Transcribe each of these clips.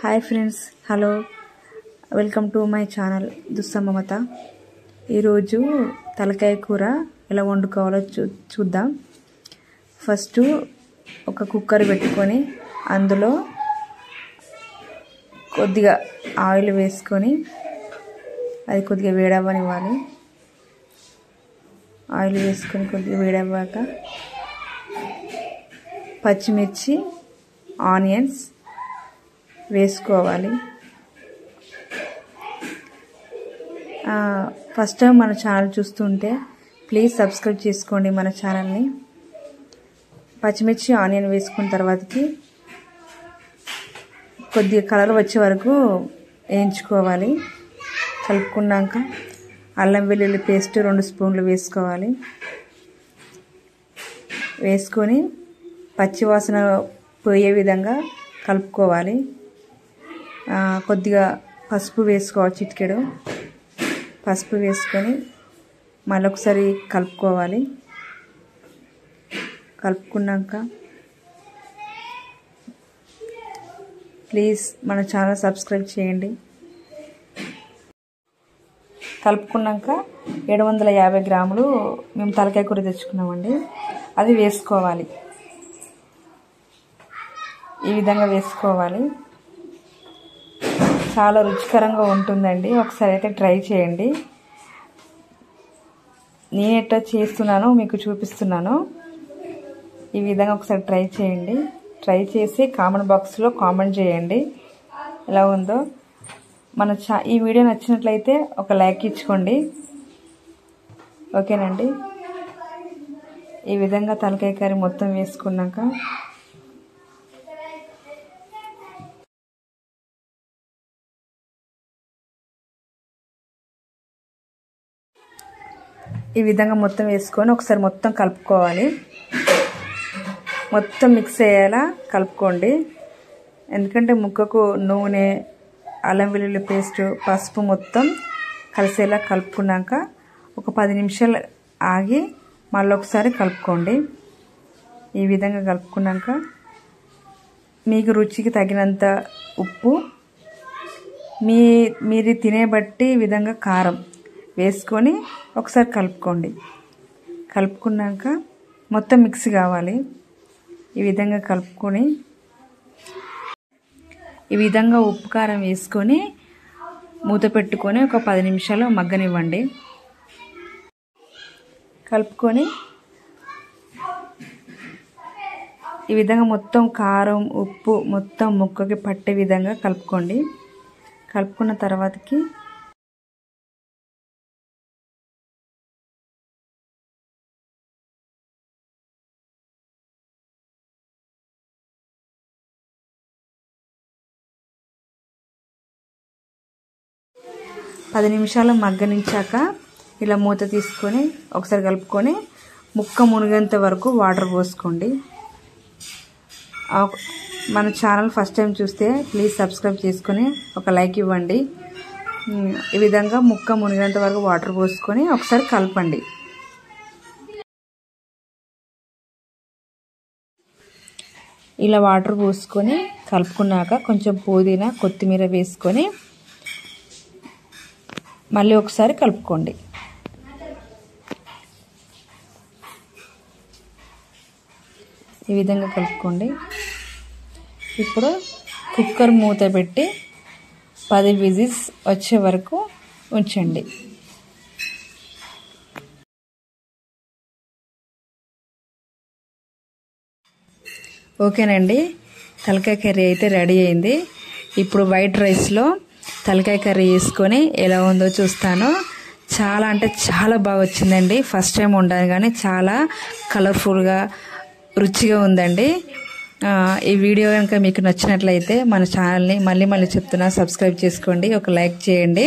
Hi friends hello welcome to my channel दुस्सममता ఈరోజు తలకాయ కూర ఎలా వండుకోవాలో చూద్దాం। ఫస్ట్ ఒక కుక్కర్ పెట్టుకొని అందులో కొద్దిగా ఆయిల్ వేసుకొని అది కొద్దిగా వేడవనివ్వాలి। ఆయిల్ వేసుకొని కొద్దిగా వేడవ్వాక పచ్చిమిర్చి ఆనియన్స్ వేసుకోవాలి। ఫస్ట్ టైం మన ఛానల్ చూస్తుంటే ప్లీజ్ సబ్స్క్రైబ్ చేసుకోండి మన ఛానల్ని। పచ్చిమిర్చి ఆనియన్ వేసుకున్న తర్వాతకి కొద్దిగా కలర్ వచ్చే వరకు వేయించుకోవాలి। కలుపుకున్నాక అల్లం వెల్లుల్లి పేస్ట్ 2 స్పూన్లు వేసుకోవాలి। వేసుకొని పచ్చి వాసన పోయే విధంగా కలుపుకోవాలి। కొద్దిగా పసుపు వేసుకోవాలి, చిటికెడు పసుపు వేసుకొని మళ్ళొకసారి కలుపుకోవాలి। కలుపుకున్నాక ప్లీజ్ మన ఛానల్ సబ్స్క్రైబ్ చేయండి। కలుపుకున్నాక 750 గ్రాములు మేము తలకాయ కూర తెచ్చుకున్నామండి, అది వేసుకోవాలి। ఈ విధంగా వేసుకోవాలి। చాలా రుచికరంగా ఉంటుందండి, ఒకసారి అయితే ట్రై చేయండి। నేను ఎట్లా చేస్తున్నానో మీకు చూపిస్తున్నాను, ఈ విధంగా ఒకసారి ట్రై చేయండి। ట్రై చేసి కామెంట్ బాక్స్లో కామెంట్ చేయండి ఎలా ఉందో। ఈ వీడియో నచ్చినట్లయితే ఒక లైక్ ఇచ్చుకోండి, ఓకేనండి। ఈ విధంగా తలకాయ కర్రీ మొత్తం వేసుకున్నాక ఈ విధంగా మొత్తం వేసుకొని ఒకసారి మొత్తం కలుపుకోవాలి। మొత్తం మిక్స్ అయ్యేలా కలుపుకోండి, ఎందుకంటే ముక్కకు నూనె, అల్లం వెల్లుల్లి పేస్ట్, పసుపు మొత్తం కలిసేలా కలుపుకున్నాక ఒక 10 నిమిషాలు ఆగి మళ్ళీ ఒకసారి కలుపుకోండి। ఈ విధంగా కలుపుకున్నాక మీకు రుచికి తగినంత ఉప్పు, మీరు తినే బట్టి ఈ విధంగా కారం వేసుకొని ఒకసారి కలుపుకోండి। కలుపుకున్నాక మొత్తం మిక్స్ కావాలి। ఈ విధంగా కలుపుకొని ఈ విధంగా ఉప్పు కారం వేసుకొని మూత పెట్టుకొని ఒక 10 నిమిషాలు మగ్గనివ్వండి। కలుపుకొని ఈ విధంగా మొత్తం కారం ఉప్పు మొత్తం ముక్కకి పట్టే విధంగా కలుపుకోండి। కలుపుకున్న తర్వాతకి పది నిమిషాలు మగ్గనించాక ఇలా మూత తీసుకొని ఒకసారి కలుపుకొని ముక్క మునిగేంత వరకు వాటర్ పోసుకోండి। మన ఛానల్ ఫస్ట్ టైం చూస్తే ప్లీజ్ సబ్స్క్రైబ్ చేసుకొని ఒక లైక్ ఇవ్వండి। ఈ విధంగా ముక్క మునిగేంత వరకు వాటర్ పోసుకొని ఒకసారి కలపండి। ఇలా వాటర్ పోసుకొని కలుపుకున్నాక కొంచెం పుదీనా కొత్తిమీర వేసుకొని మళ్ళీ ఒకసారి కలుపుకోండి। ఈ విధంగా కలుపుకోండి। ఇప్పుడు కుక్కర్ మూత పెట్టి 10 విజిల్స్ వచ్చే వరకు ఉంచండి। ఓకేనండి, తలకాయ కర్రీ అయితే రెడీ అయింది। ఇప్పుడు వైట్ రైస్లో తలకాయ కర్రీ వేసుకొని ఎలా ఉందో చూస్తాను। చాలా అంటే చాలా బాగా వచ్చిందండి, ఫస్ట్ టైం వండాను కానీ చాలా కలర్ఫుల్గా రుచిగా ఉందండి। ఈ వీడియో కనుక మీకు నచ్చినట్లయితే మన ఛానల్ని మళ్ళీ చెప్తున్నా సబ్స్క్రైబ్ చేసుకోండి, ఒక లైక్ చేయండి।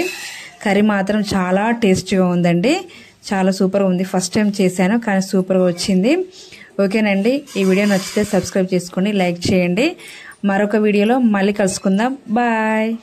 కర్రీ మాత్రం చాలా టేస్టీగా ఉందండి, చాలా సూపర్గా ఉంది। ఫస్ట్ టైం చేశాను కానీ సూపర్గా వచ్చింది, ఓకేనండి। ఈ వీడియో నచ్చితే సబ్స్క్రైబ్ చేసుకోండి, లైక్ చేయండి। మరొక వీడియోలో మళ్ళీ కలుసుకుందాం, బాయ్।